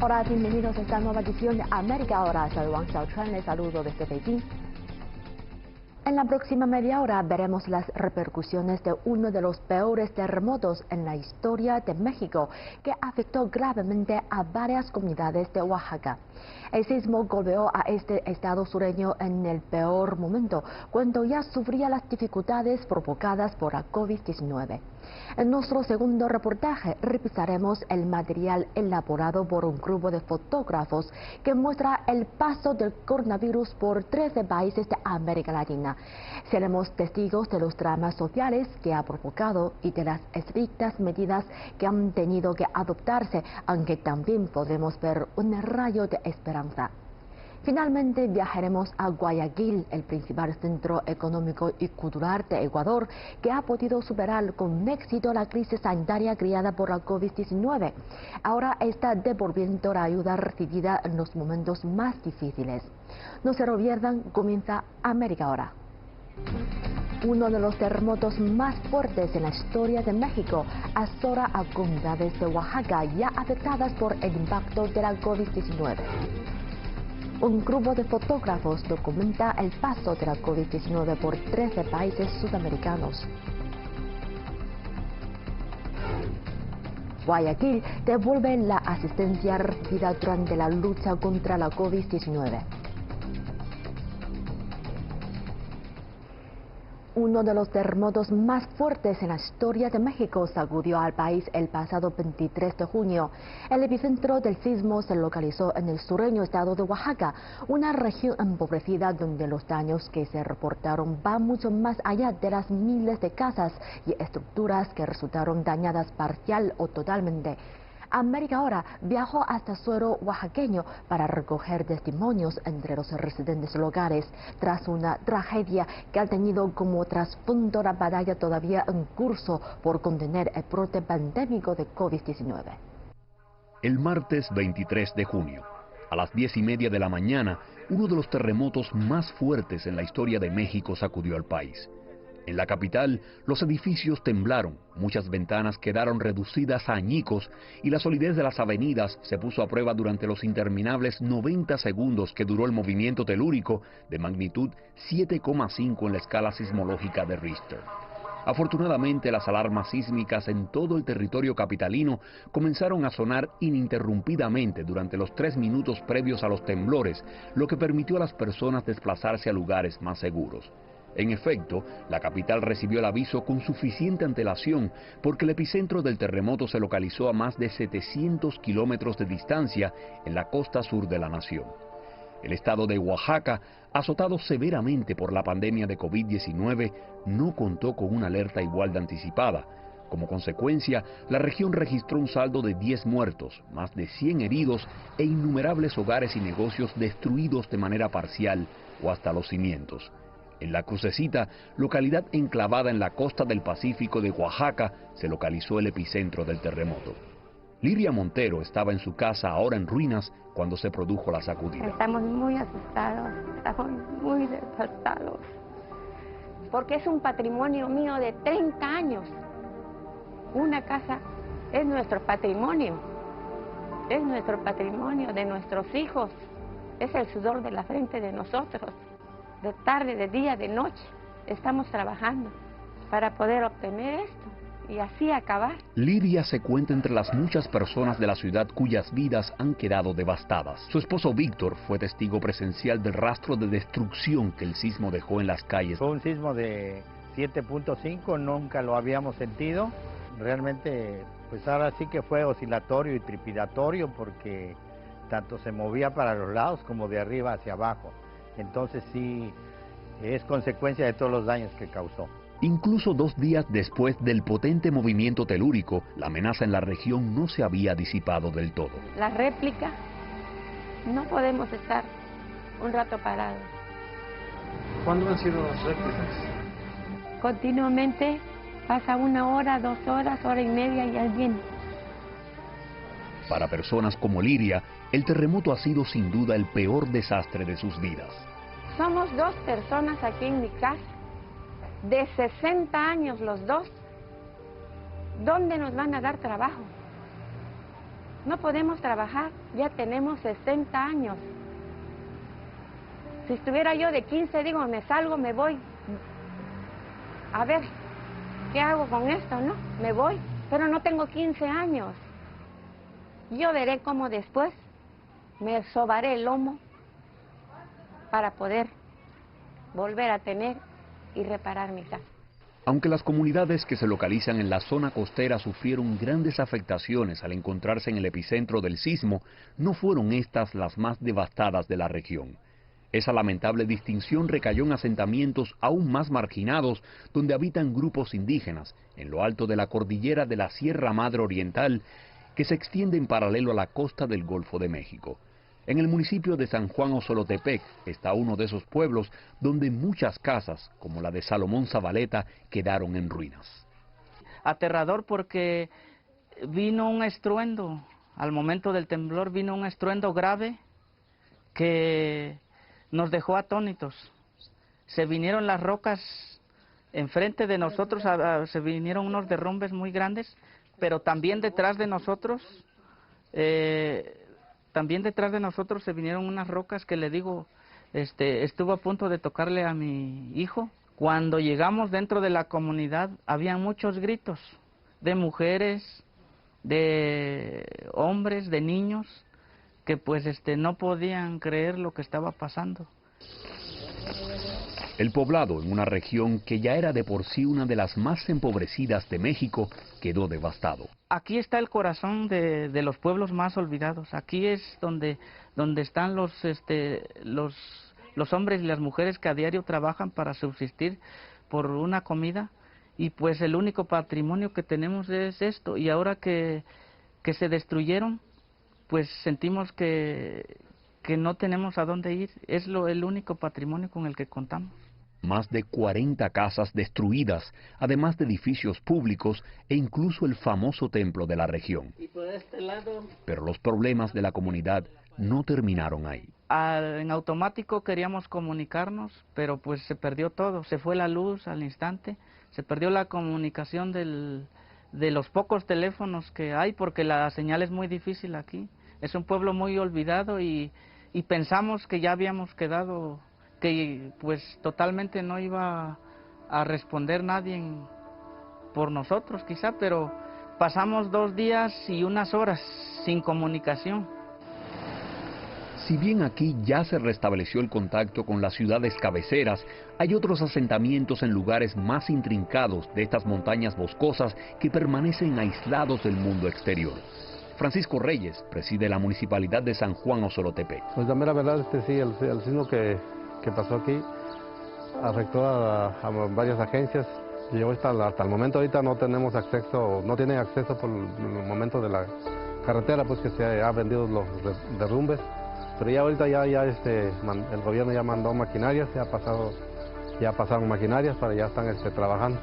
Hola, bienvenidos a esta nueva edición de América Ahora. Soy Wang Xiaochuan, les saludo desde Beijing. En la próxima media hora veremos las repercusiones de uno de los peores terremotos en la historia de México, que afectó gravemente a varias comunidades de Oaxaca. El sismo golpeó a este estado sureño en el peor momento, cuando ya sufría las dificultades provocadas por la COVID-19. En nuestro segundo reportaje revisaremos el material elaborado por un grupo de fotógrafos que muestra el paso del coronavirus por 13 países de América Latina. Seremos testigos de los dramas sociales que ha provocado y de las estrictas medidas que han tenido que adoptarse, aunque también podremos ver un rayo de esperanza. Finalmente viajaremos a Guayaquil, el principal centro económico y cultural de Ecuador, que ha podido superar con éxito la crisis sanitaria creada por la COVID-19. Ahora está devolviendo la ayuda recibida en los momentos más difíciles. No se lo pierdan, comienza América Ahora. Uno de los terremotos más fuertes en la historia de México asola a comunidades de Oaxaca ya afectadas por el impacto de la COVID-19. Un grupo de fotógrafos documenta el paso de la COVID-19 por 13 países sudamericanos. Guayaquil devuelve la asistencia recibida durante la lucha contra la COVID-19. Uno de los terremotos más fuertes en la historia de México sacudió al país el pasado 23 de junio. El epicentro del sismo se localizó en el sureño estado de Oaxaca, una región empobrecida donde los daños que se reportaron van mucho más allá de las miles de casas y estructuras que resultaron dañadas parcial o totalmente. América Ahora viajó hasta suelo oaxaqueño para recoger testimonios entre los residentes locales tras una tragedia que ha tenido como trasfondo la batalla todavía en curso por contener el brote pandémico de COVID-19. El martes 23 de junio, a las 10:30 de la mañana, uno de los terremotos más fuertes en la historia de México sacudió al país. En la capital, los edificios temblaron, muchas ventanas quedaron reducidas a añicos y la solidez de las avenidas se puso a prueba durante los interminables 90 segundos que duró el movimiento telúrico de magnitud 7,5 en la escala sismológica de Richter. Afortunadamente, las alarmas sísmicas en todo el territorio capitalino comenzaron a sonar ininterrumpidamente durante los 3 minutos previos a los temblores, lo que permitió a las personas desplazarse a lugares más seguros. En efecto, la capital recibió el aviso con suficiente antelación porque el epicentro del terremoto se localizó a más de 700 kilómetros de distancia en la costa sur de la nación. El estado de Oaxaca, azotado severamente por la pandemia de COVID-19, no contó con una alerta igual de anticipada. Como consecuencia, la región registró un saldo de 10 muertos, más de 100 heridos e innumerables hogares y negocios destruidos de manera parcial o hasta los cimientos. En La Crucecita, localidad enclavada en la costa del Pacífico de Oaxaca, se localizó el epicentro del terremoto. Liria Montero estaba en su casa, ahora en ruinas, cuando se produjo la sacudida. Estamos muy asustados, estamos muy devastados, porque es un patrimonio mío de 30 años. Una casa es nuestro patrimonio de nuestros hijos, es el sudor de la frente de nosotros. De tarde, de día, de noche, estamos trabajando para poder obtener esto y así acabar. Lidia se cuenta entre las muchas personas de la ciudad cuyas vidas han quedado devastadas. Su esposo Víctor fue testigo presencial del rastro de destrucción que el sismo dejó en las calles. Fue un sismo de 7.5, nunca lo habíamos sentido. Realmente, pues ahora sí que fue oscilatorio y trepidatorio porque tanto se movía para los lados como de arriba hacia abajo. Entonces sí, es consecuencia de todos los daños que causó. Incluso 2 días después del potente movimiento telúrico, la amenaza en la región no se había disipado del todo. La réplica, no podemos estar un rato parados. ¿Cuándo han sido las réplicas? Continuamente pasa 1 hora, 2 horas, hora y media y alguien. Para personas como Liria, el terremoto ha sido sin duda el peor desastre de sus vidas. Somos 2 personas aquí en mi casa, de 60 años los 2. ¿Dónde nos van a dar trabajo? No podemos trabajar, ya tenemos 60 años. Si estuviera yo de 15, digo, me salgo, me voy. A ver, ¿qué hago con esto, no? Me voy, pero no tengo 15 años. Yo veré cómo después me sobaré el lomo para poder volver a tener y reparar mi casa. Aunque las comunidades que se localizan en la zona costera sufrieron grandes afectaciones al encontrarse en el epicentro del sismo, no fueron estas las más devastadas de la región. Esa lamentable distinción recayó en asentamientos aún más marginados, donde habitan grupos indígenas, en lo alto de la cordillera de la Sierra Madre Oriental, que se extiende en paralelo a la costa del Golfo de México. En el municipio de San Juan Osolotepec está uno de esos pueblos donde muchas casas, como la de Salomón Zabaleta, quedaron en ruinas. Aterrador porque vino un estruendo, al momento del temblor vino un estruendo grave que nos dejó atónitos. Se vinieron las rocas enfrente de nosotros, se vinieron unos derrumbes muy grandes, pero también detrás de nosotros, se vinieron unas rocas que le digo, estuvo a punto de tocarle a mi hijo. Cuando llegamos dentro de la comunidad, había muchos gritos de mujeres, de hombres, de niños, que pues no podían creer lo que estaba pasando. El poblado, en una región que ya era de por sí una de las más empobrecidas de México, quedó devastado. Aquí está el corazón de los pueblos más olvidados. Aquí es donde están los hombres y las mujeres que a diario trabajan para subsistir por una comida. Y pues el único patrimonio que tenemos es esto. Y ahora que se destruyeron, pues sentimos que no tenemos a dónde ir. Es el único patrimonio con el que contamos. Más de 40 casas destruidas, además de edificios públicos e incluso el famoso templo de la región. Y por este lado... Pero los problemas de la comunidad no terminaron ahí. En automático queríamos comunicarnos, pero pues se perdió todo. Se fue la luz al instante, se perdió la comunicación de los pocos teléfonos que hay, porque la señal es muy difícil aquí. Es un pueblo muy olvidado y pensamos que ya habíamos quedado, que pues totalmente no iba a responder nadie por nosotros quizá, pero pasamos 2 días y unas horas sin comunicación. Si bien aquí ya se restableció el contacto con las ciudades cabeceras, hay otros asentamientos en lugares más intrincados de estas montañas boscosas que permanecen aislados del mundo exterior. Francisco Reyes preside la Municipalidad de San Juan Osolotepec. Pues la mera verdad, sí, el sismo que pasó aquí afectó a varias agencias. Y hasta el momento ahorita no tenemos acceso, no tienen acceso por el momento de la carretera, pues que se ha vendido los derrumbes. Pero ya ahorita el gobierno ya mandó maquinarias, ya pasaron maquinarias, ya están trabajando.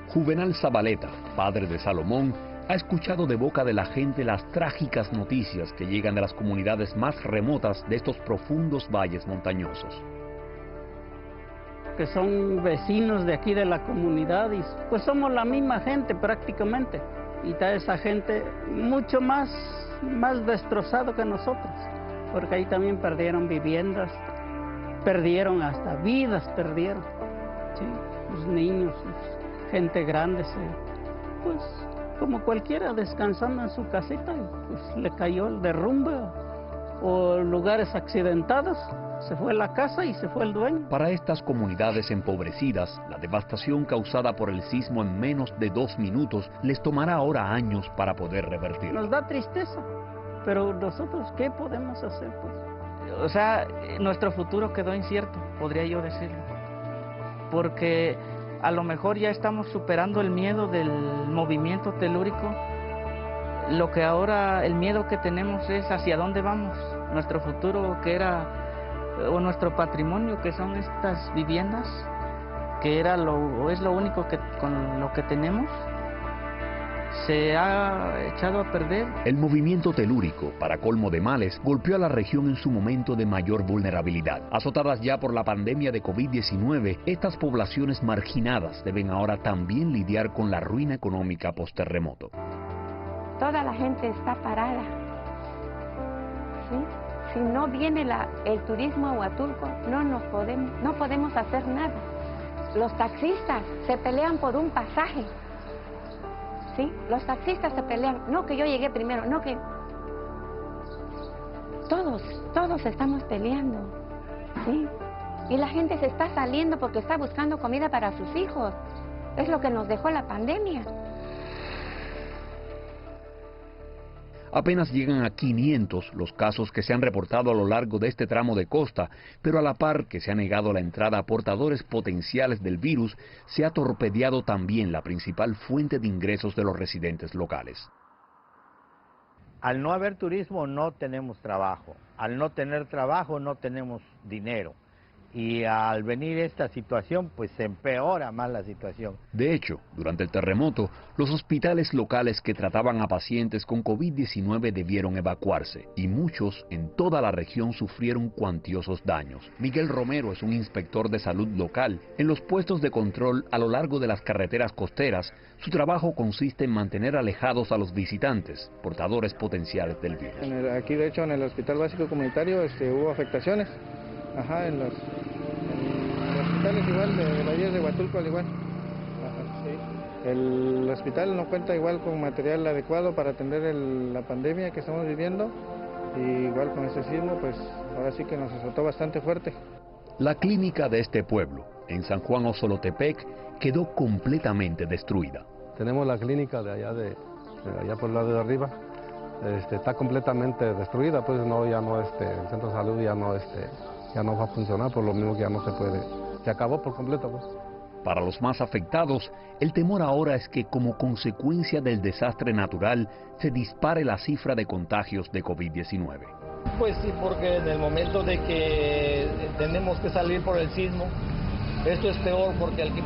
Juvenal Zabaleta, padre de Salomón, ha escuchado de boca de la gente las trágicas noticias que llegan de las comunidades más remotas de estos profundos valles montañosos. Que son vecinos de aquí de la comunidad y pues somos la misma gente prácticamente. Y está esa gente mucho más destrozado que nosotros, porque ahí también perdieron viviendas, perdieron hasta vidas, perdieron, ¿sí? Los niños, gente grande, pues como cualquiera descansando en su casita, pues le cayó el derrumbe o lugares accidentados. Se fue la casa y se fue el dueño. Para estas comunidades empobrecidas, la devastación causada por el sismo en menos de 2 minutos les tomará ahora años para poder revertir. Nos da tristeza, pero nosotros, ¿qué podemos hacer, pues? O sea, nuestro futuro quedó incierto, podría yo decirlo. Porque a lo mejor ya estamos superando el miedo del movimiento telúrico. Lo que ahora, el miedo que tenemos es hacia dónde vamos. Nuestro futuro, que era... o nuestro patrimonio, que son estas viviendas, que es lo único con lo que tenemos, se ha echado a perder. El movimiento telúrico, para colmo de males, golpeó a la región en su momento de mayor vulnerabilidad. Azotadas ya por la pandemia de COVID-19, estas poblaciones marginadas deben ahora también lidiar con la ruina económica post-terremoto. Toda la gente está parada, ¿sí? Si no viene el turismo a Huatulco, no podemos hacer nada. Los taxistas se pelean por un pasaje. ¿Sí? Los taxistas se pelean, no que yo llegué primero, no que... Todos estamos peleando, ¿sí? Y la gente se está saliendo porque está buscando comida para sus hijos. Es lo que nos dejó la pandemia. Apenas llegan a 500 los casos que se han reportado a lo largo de este tramo de costa, pero a la par que se ha negado la entrada a portadores potenciales del virus, se ha torpedeado también la principal fuente de ingresos de los residentes locales. Al no haber turismo no tenemos trabajo, al no tener trabajo no tenemos dinero. Y al venir esta situación, pues se empeora más la situación. De hecho, durante el terremoto, los hospitales locales que trataban a pacientes con COVID-19 debieron evacuarse, y muchos en toda la región sufrieron cuantiosos daños. Miguel Romero es un inspector de salud local. En los puestos de control a lo largo de las carreteras costeras, su trabajo consiste en mantener alejados a los visitantes, portadores potenciales del virus. Aquí, de hecho, en el Hospital Básico Comunitario hubo afectaciones. Ajá, en los hospitales igual, de la 10 de Huatulco al igual. Ajá, sí. El hospital no cuenta igual con material adecuado para atender la pandemia que estamos viviendo. Y igual con ese sismo, pues ahora sí que nos azotó bastante fuerte. La clínica de este pueblo, en San Juan Osolotepec, quedó completamente destruida. Tenemos la clínica de allá por el lado de arriba. Está completamente destruida, pues ya no, el centro de salud ya no va a funcionar, por lo mismo que ya no se puede. Se acabó por completo, pues. Para los más afectados, el temor ahora es que como consecuencia del desastre natural se dispare la cifra de contagios de COVID-19. Pues sí, porque en el momento de que tenemos que salir por el sismo, esto es peor porque el que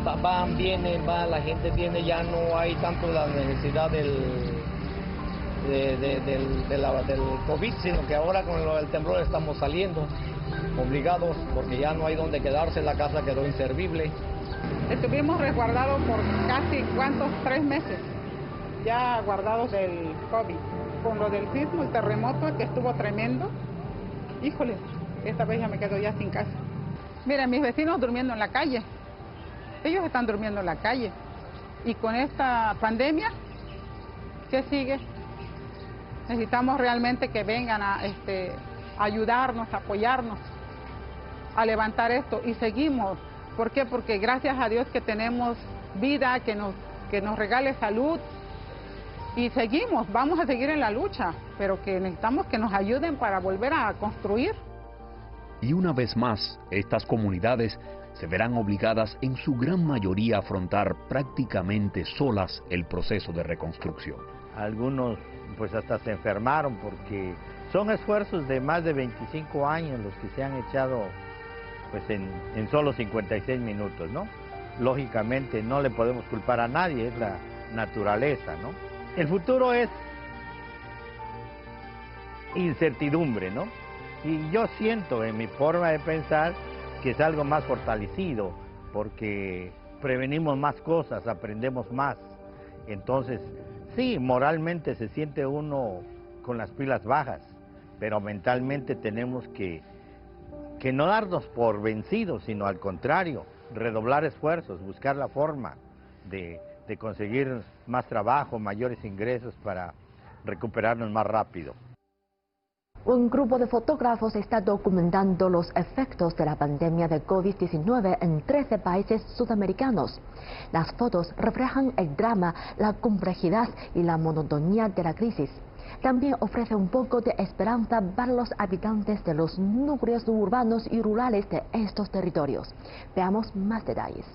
viene, la gente viene, ya no hay tanto la necesidad del COVID, sino que ahora con el temblor estamos saliendo obligados porque ya no hay donde quedarse, la casa quedó inservible. Estuvimos resguardados por casi, 3 meses, ya guardados del COVID. Con lo del sismo, el terremoto, que estuvo tremendo, híjole, esta vez ya me quedo ya sin casa. Miren, mis vecinos durmiendo en la calle, ellos están durmiendo en la calle. Y con esta pandemia, ¿qué sigue? Necesitamos realmente que vengan a ayudarnos, a apoyarnos, a levantar esto. Y seguimos. ¿Por qué? Porque gracias a Dios que tenemos vida, que nos regale salud. Y seguimos, vamos a seguir en la lucha, pero que necesitamos que nos ayuden para volver a construir. Y una vez más, estas comunidades se verán obligadas en su gran mayoría a afrontar prácticamente solas el proceso de reconstrucción. Algunos pues hasta se enfermaron porque son esfuerzos de más de 25 años los que se han echado pues en solo 56 minutos, ¿no? Lógicamente no le podemos culpar a nadie, es la naturaleza, ¿no? El futuro es incertidumbre, ¿no? Y yo siento en mi forma de pensar que es algo más fortalecido porque prevenimos más cosas, aprendemos más. Entonces, sí, moralmente se siente uno con las pilas bajas, pero mentalmente tenemos que no darnos por vencidos, sino al contrario, redoblar esfuerzos, buscar la forma de conseguir más trabajo, mayores ingresos para recuperarnos más rápido. Un grupo de fotógrafos está documentando los efectos de la pandemia de COVID-19 en 13 países sudamericanos. Las fotos reflejan el drama, la complejidad y la monotonía de la crisis. También ofrece un poco de esperanza para los habitantes de los núcleos urbanos y rurales de estos territorios. Veamos más detalles.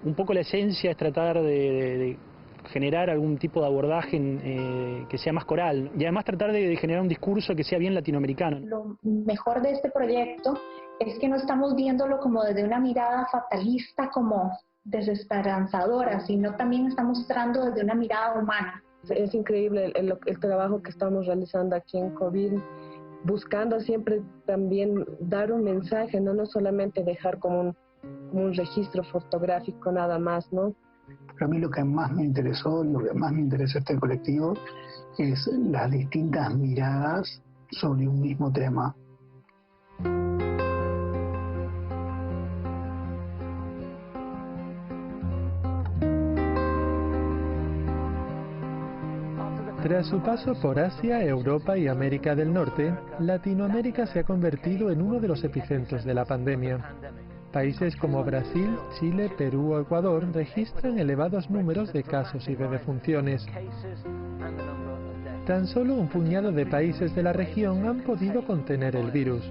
Un poco la esencia es tratar de generar algún tipo de abordaje que sea más coral y además tratar de generar un discurso que sea bien latinoamericano. Lo mejor de este proyecto es que no estamos viéndolo como desde una mirada fatalista, como desesperanzadora, sino también está mostrando desde una mirada humana. Es increíble el trabajo que estamos realizando aquí en COVID, buscando siempre también dar un mensaje, no solamente dejar como un registro fotográfico nada más, ¿no? Pero a mí lo que más me interesó, lo que más me interesa este colectivo, es las distintas miradas sobre un mismo tema. Tras su paso por Asia, Europa y América del Norte, Latinoamérica se ha convertido en uno de los epicentros de la pandemia. Países como Brasil, Chile, Perú o Ecuador registran elevados números de casos y de defunciones. Tan solo un puñado de países de la región han podido contener el virus.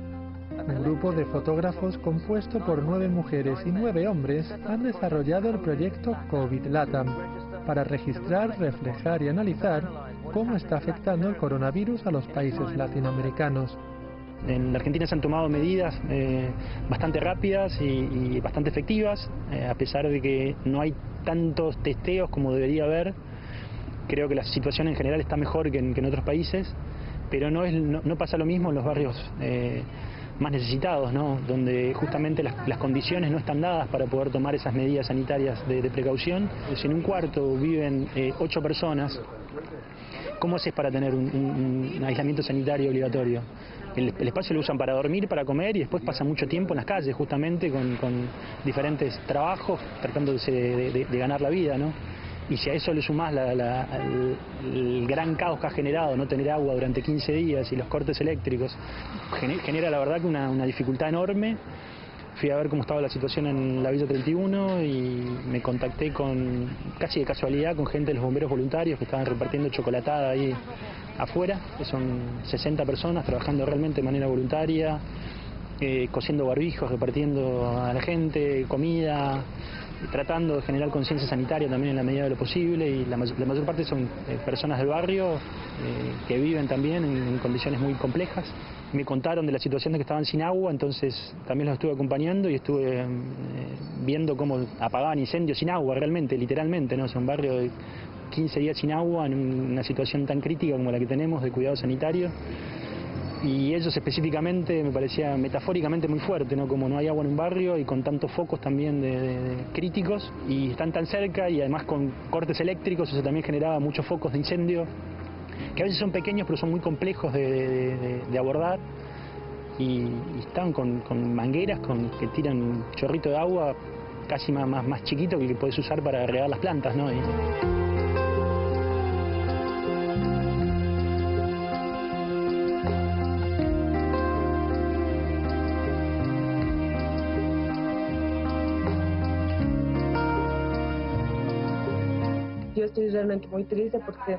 Un grupo de fotógrafos compuesto por 9 mujeres y 9 hombres han desarrollado el proyecto COVID LATAM para registrar, reflejar y analizar cómo está afectando el coronavirus a los países latinoamericanos. En la Argentina se han tomado medidas bastante rápidas y bastante efectivas, a pesar de que no hay tantos testeos como debería haber. Creo que la situación en general está mejor que en otros países, pero no pasa lo mismo en los barrios más necesitados, ¿no? Donde justamente las condiciones no están dadas para poder tomar esas medidas sanitarias de precaución. Si en un cuarto viven 8 personas, ¿cómo haces para tener un aislamiento sanitario obligatorio? El espacio lo usan para dormir, para comer y después pasan mucho tiempo en las calles justamente con diferentes trabajos tratando de ganar la vida, ¿no? Y si a eso le sumás el gran caos que ha generado no tener agua durante 15 días y los cortes eléctricos, genera la verdad que una dificultad enorme. Fui a ver cómo estaba la situación en la Villa 31 y me contacté casi de casualidad con gente de los bomberos voluntarios que estaban repartiendo chocolatada ahí afuera, que son 60 personas trabajando realmente de manera voluntaria, cosiendo barbijos, repartiendo a la gente comida, tratando de generar conciencia sanitaria también en la medida de lo posible, y la mayor parte son personas del barrio que viven también en condiciones muy complejas. Me contaron de la situación de que estaban sin agua, entonces también los estuve acompañando y estuve viendo cómo apagaban incendios sin agua realmente, literalmente, ¿no? O sea, un barrio de 15 días sin agua en una situación tan crítica como la que tenemos de cuidado sanitario. Y ellos específicamente me parecía metafóricamente muy fuerte, ¿no? Como no hay agua en un barrio y con tantos focos también de críticos y están tan cerca y además con cortes eléctricos, eso también generaba muchos focos de incendio que a veces son pequeños pero son muy complejos de abordar y están con mangueras que tiran un chorrito de agua casi más chiquito que el que puedes usar para regar las plantas, ¿no? Yo estoy realmente muy triste porque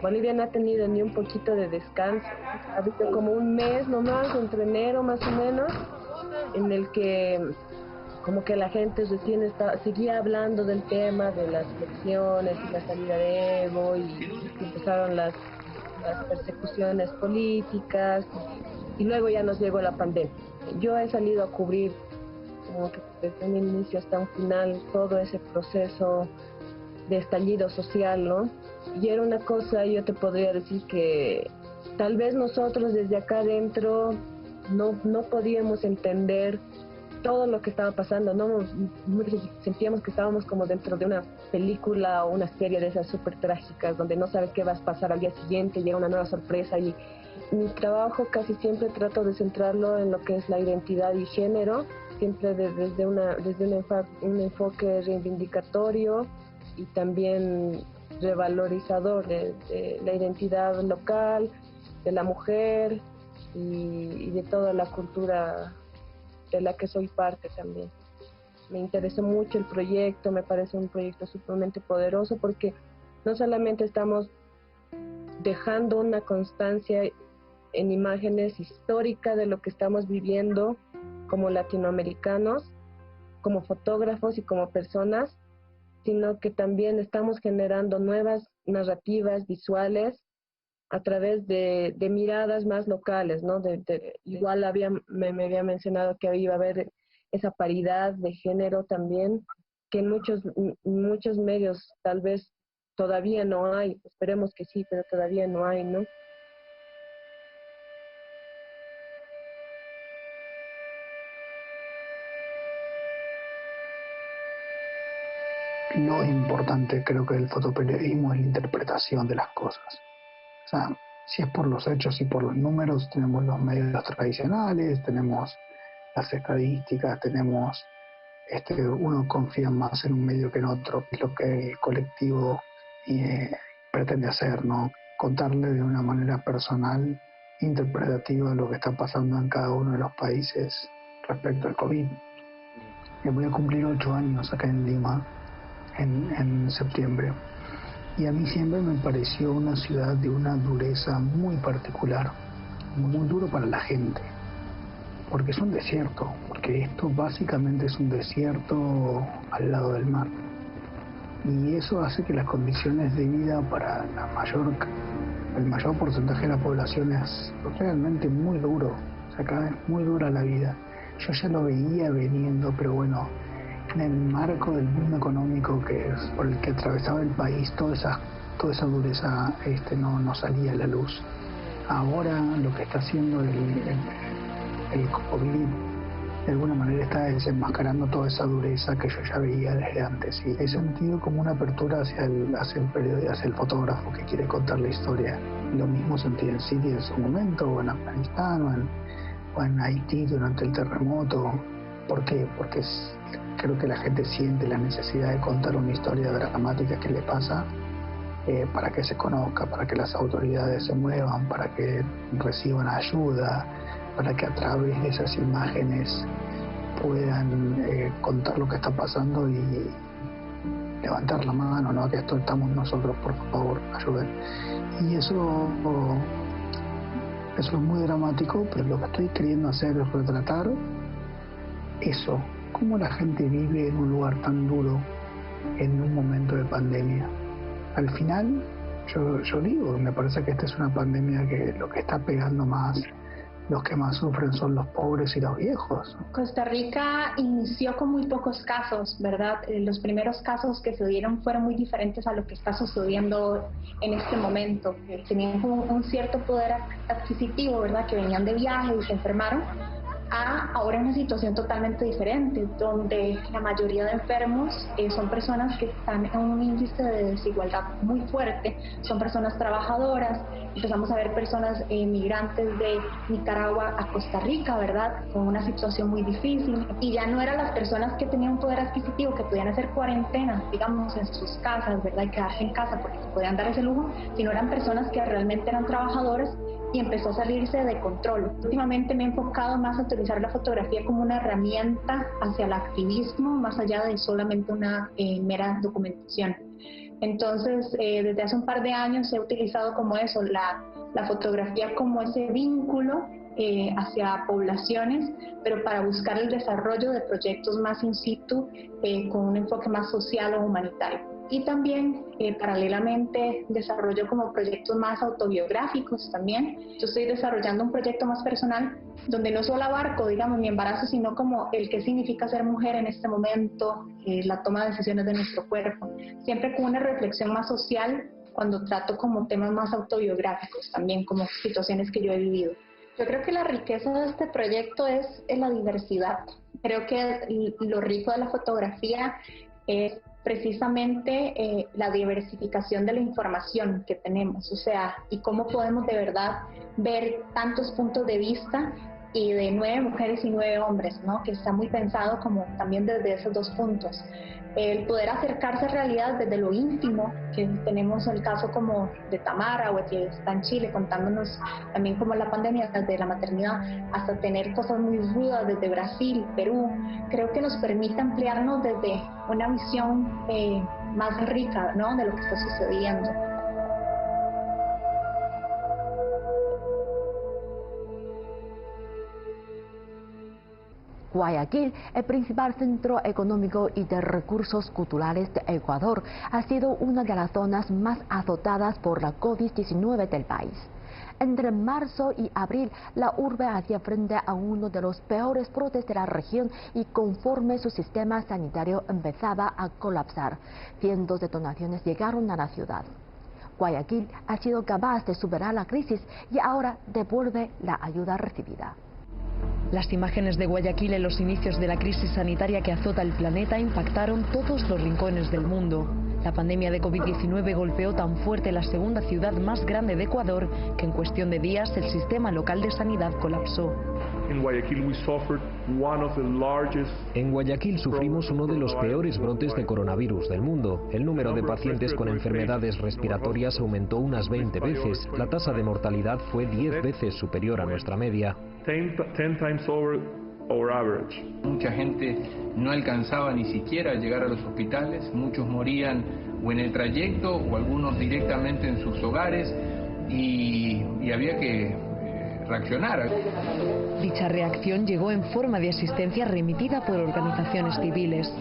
Bolivia no ha tenido ni un poquito de descanso. Ha habido como un mes nomás, entre enero más o menos, en el que como que la gente recién seguía hablando del tema de las elecciones y la salida de Evo y empezaron las persecuciones políticas y luego ya nos llegó la pandemia. Yo he salido a cubrir como que desde un inicio hasta un final todo ese proceso de estallido social, ¿no? Y era una cosa, yo te podría decir que tal vez nosotros desde acá adentro no podíamos entender todo lo que estaba pasando, ¿no? Sentíamos que estábamos como dentro de una película o una serie de esas súper trágicas donde no sabes qué va a pasar al día siguiente, llega una nueva sorpresa. Y mi trabajo casi siempre trato de centrarlo en lo que es la identidad y género, siempre desde un enfoque reivindicatorio y también revalorizador de la identidad local, de la mujer y de toda la cultura de la que soy parte también. Me interesó mucho el proyecto, me parece un proyecto sumamente poderoso porque no solamente estamos dejando una constancia en imágenes históricas de lo que estamos viviendo como latinoamericanos, como fotógrafos y como personas, sino que también estamos generando nuevas narrativas visuales a través de miradas más locales, ¿no? Igual me había mencionado que iba a haber esa paridad de género también, que en muchos medios tal vez todavía no hay. Esperemos que sí, pero todavía no hay, ¿no? Lo importante creo que del fotoperiodismo es la interpretación de las cosas. O sea, si es por los hechos y por los números, tenemos los medios tradicionales, tenemos las estadísticas, tenemos uno confía más en un medio que en otro, que es lo que el colectivo pretende hacer, ¿no? Contarle de una manera personal, interpretativa, lo que está pasando en cada uno de los países respecto al COVID. Voy a cumplir 8 años acá en Lima en septiembre, y a mí siempre me pareció una ciudad de una dureza muy particular, muy duro para la gente, porque es un desierto, porque esto básicamente es un desierto al lado del mar, y eso hace que las condiciones de vida para el mayor porcentaje de la población es realmente muy duro. O sea, acá es muy dura la vida. Yo ya lo veía veniendo, pero bueno, en el marco del boom económico que es por el que atravesaba el país, toda esa dureza no salía a la luz. Ahora lo que está haciendo el COVID de alguna manera está desenmascarando toda esa dureza que yo ya veía desde antes, y he sentido como una apertura hacia el fotógrafo que quiere contar la historia. Lo mismo sentí en Siria en su momento, o en Afganistán, o en Haití durante el terremoto. ¿Por qué? Porque creo que la gente siente la necesidad de contar una historia dramática que le pasa, para que se conozca, para que las autoridades se muevan, para que reciban ayuda, para que a través de esas imágenes puedan contar lo que está pasando y levantar la mano, ¿no? Que esto estamos nosotros, por favor, ayuden. Y eso es muy dramático, pero lo que estoy queriendo hacer es retratar eso, cómo la gente vive en un lugar tan duro en un momento de pandemia. Al final, yo digo, me parece que esta es una pandemia que lo que está pegando más, los que más sufren son los pobres y los viejos. Costa Rica inició con muy pocos casos, ¿verdad? Los primeros casos que se dieron fueron muy diferentes a lo que está sucediendo en este momento. Tenían un cierto poder adquisitivo, ¿verdad? Que venían de viaje y se enfermaron, a ahora una situación totalmente diferente, donde la mayoría de enfermos son personas que están en un índice de desigualdad muy fuerte, son personas trabajadoras. Empezamos a ver personas migrantes de Nicaragua a Costa Rica, ¿verdad?, con una situación muy difícil, y ya no eran las personas que tenían un poder adquisitivo, que podían hacer cuarentena, digamos, en sus casas, ¿verdad?, y quedarse en casa porque se podían dar ese lujo, sino eran personas que realmente eran trabajadoras, y empezó a salirse de control. Últimamente me he enfocado más a utilizar la fotografía como una herramienta hacia el activismo, más allá de solamente una mera documentación. Entonces, desde hace un par de años he utilizado como eso, la fotografía como ese vínculo hacia poblaciones, pero para buscar el desarrollo de proyectos más in situ, con un enfoque más social o humanitario. Y también, paralelamente, desarrollo como proyectos más autobiográficos también. Yo estoy desarrollando un proyecto más personal, donde no solo abarco, digamos, mi embarazo, sino como el que significa ser mujer en este momento, la toma de decisiones de nuestro cuerpo. Siempre con una reflexión más social, cuando trato como temas más autobiográficos también, como situaciones que yo he vivido. Yo creo que la riqueza de este proyecto es la diversidad. Creo que lo rico de la fotografía es precisamente la diversificación de la información que tenemos, o sea, y cómo podemos de verdad ver tantos puntos de vista, y de 9 mujeres y 9 hombres, ¿no?, que está muy pensado como también desde esos dos puntos. El poder acercarse a realidad desde lo íntimo, que tenemos el caso como de Tamara, o que está en Chile contándonos también como la pandemia, desde la maternidad, hasta tener cosas muy rudas desde Brasil, Perú, creo que nos permite ampliarnos desde una visión más rica, ¿no?, de lo que está sucediendo. Guayaquil, el principal centro económico y de recursos culturales de Ecuador, ha sido una de las zonas más azotadas por la COVID-19 del país. Entre marzo y abril, la urbe hacía frente a uno de los peores brotes de la región y conforme su sistema sanitario empezaba a colapsar, cientos de donaciones llegaron a la ciudad. Guayaquil ha sido capaz de superar la crisis y ahora devuelve la ayuda recibida. Las imágenes de Guayaquil en los inicios de la crisis sanitaria que azota el planeta impactaron todos los rincones del mundo. La pandemia de COVID-19 golpeó tan fuerte la segunda ciudad más grande de Ecuador que en cuestión de días el sistema local de sanidad colapsó. En Guayaquil sufrimos uno de los peores brotes de coronavirus del mundo. El número de pacientes con enfermedades respiratorias aumentó unas 20 veces. La tasa de mortalidad fue 10 veces superior a nuestra media. Mucha gente no alcanzaba ni siquiera a llegar a los hospitales, muchos morían o en el trayecto o algunos directamente en sus hogares y había que reaccionar. Dicha reacción llegó en forma de asistencia remitida por organizaciones civiles.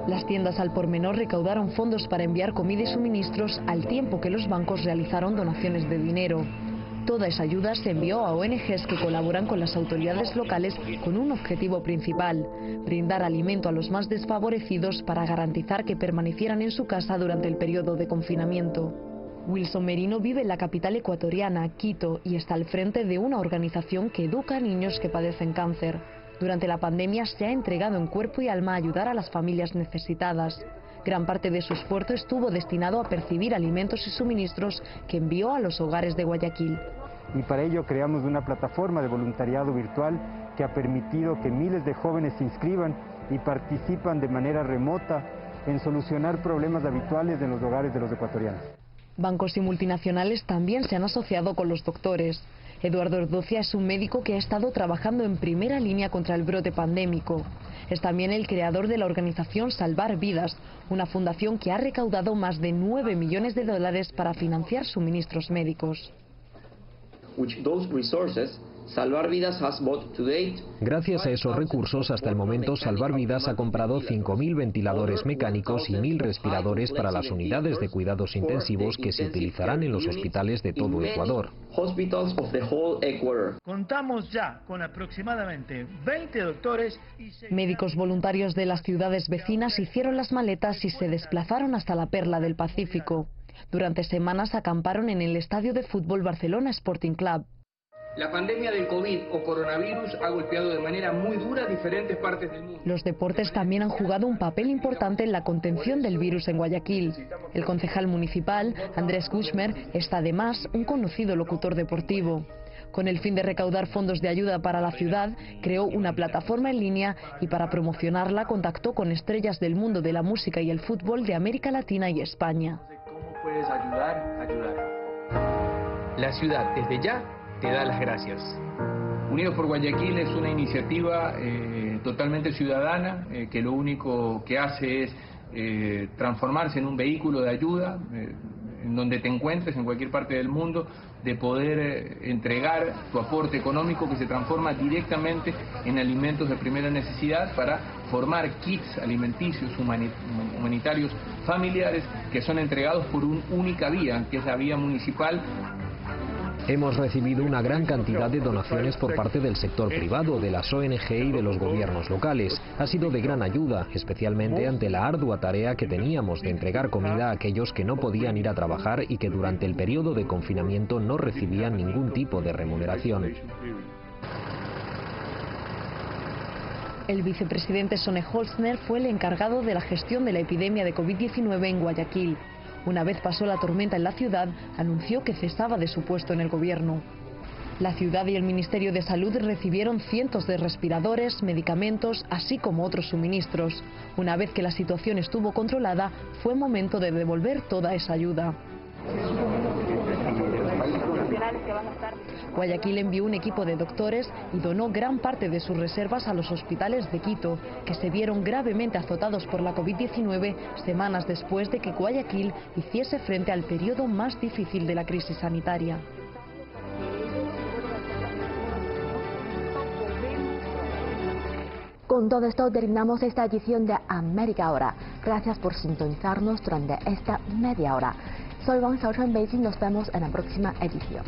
Las tiendas al por menor recaudaron fondos para enviar comida y suministros al tiempo que los bancos realizaron donaciones de dinero. Toda esa ayuda se envió a ONGs que colaboran con las autoridades locales con un objetivo principal: brindar alimento a los más desfavorecidos para garantizar que permanecieran en su casa durante el periodo de confinamiento. Wilson Merino vive en la capital ecuatoriana, Quito, y está al frente de una organización que educa a niños que padecen cáncer. Durante la pandemia se ha entregado en cuerpo y alma a ayudar a las familias necesitadas. Gran parte de su esfuerzo estuvo destinado a percibir alimentos y suministros que envió a los hogares de Guayaquil. Y para ello creamos una plataforma de voluntariado virtual que ha permitido que miles de jóvenes se inscriban y participan de manera remota en solucionar problemas habituales en los hogares de los ecuatorianos. Bancos y multinacionales también se han asociado con los doctores. Eduardo Ordocia es un médico que ha estado trabajando en primera línea contra el brote pandémico. Es también el creador de la organización Salvar Vidas, una fundación que ha recaudado más de 9 millones de dólares para financiar suministros médicos. Gracias a esos recursos, hasta el momento Salvar Vidas ha comprado 5.000 ventiladores mecánicos y 1.000 respiradores para las unidades de cuidados intensivos que se utilizarán en los hospitales de todo Ecuador. Contamos ya con aproximadamente 20 doctores y médicos voluntarios de las ciudades vecinas hicieron las maletas y se desplazaron hasta la perla del Pacífico. Durante semanas acamparon en el estadio de fútbol Barcelona Sporting Club. La pandemia del COVID o coronavirus ha golpeado de manera muy dura diferentes partes del mundo. Los deportes también han jugado un papel importante en la contención del virus en Guayaquil. El concejal municipal, Andrés Kuchmer, es además un conocido locutor deportivo. Con el fin de recaudar fondos de ayuda para la ciudad, creó una plataforma en línea y para promocionarla contactó con estrellas del mundo de la música y el fútbol de América Latina y España. ¿Cómo puedes ayudar? La ciudad, desde ya, te da las gracias. Unidos por Guayaquil es una iniciativa totalmente ciudadana, que lo único que hace es transformarse en un vehículo de ayuda, en donde te encuentres, en cualquier parte del mundo, de poder entregar tu aporte económico que se transforma directamente en alimentos de primera necesidad para formar kits alimenticios humanitarios familiares que son entregados por una única vía, que es la vía municipal. Hemos recibido una gran cantidad de donaciones por parte del sector privado, de las ONG y de los gobiernos locales. Ha sido de gran ayuda, especialmente ante la ardua tarea que teníamos de entregar comida a aquellos que no podían ir a trabajar y que durante el periodo de confinamiento no recibían ningún tipo de remuneración. El vicepresidente Sone Holzner fue el encargado de la gestión de la epidemia de COVID-19 en Guayaquil. Una vez pasó la tormenta en la ciudad, anunció que cesaba de su puesto en el gobierno. La ciudad y el Ministerio de Salud recibieron cientos de respiradores, medicamentos, así como otros suministros. Una vez que la situación estuvo controlada, fue momento de devolver toda esa ayuda. Guayaquil envió un equipo de doctores y donó gran parte de sus reservas a los hospitales de Quito, que se vieron gravemente azotados por la COVID-19 semanas después de que Guayaquil hiciese frente al periodo más difícil de la crisis sanitaria. Con todo esto terminamos esta edición de América Ahora. Gracias por sintonizarnos durante esta media hora. Soy Wang Xiaochuan, Beijing. Nos vemos en la próxima edición.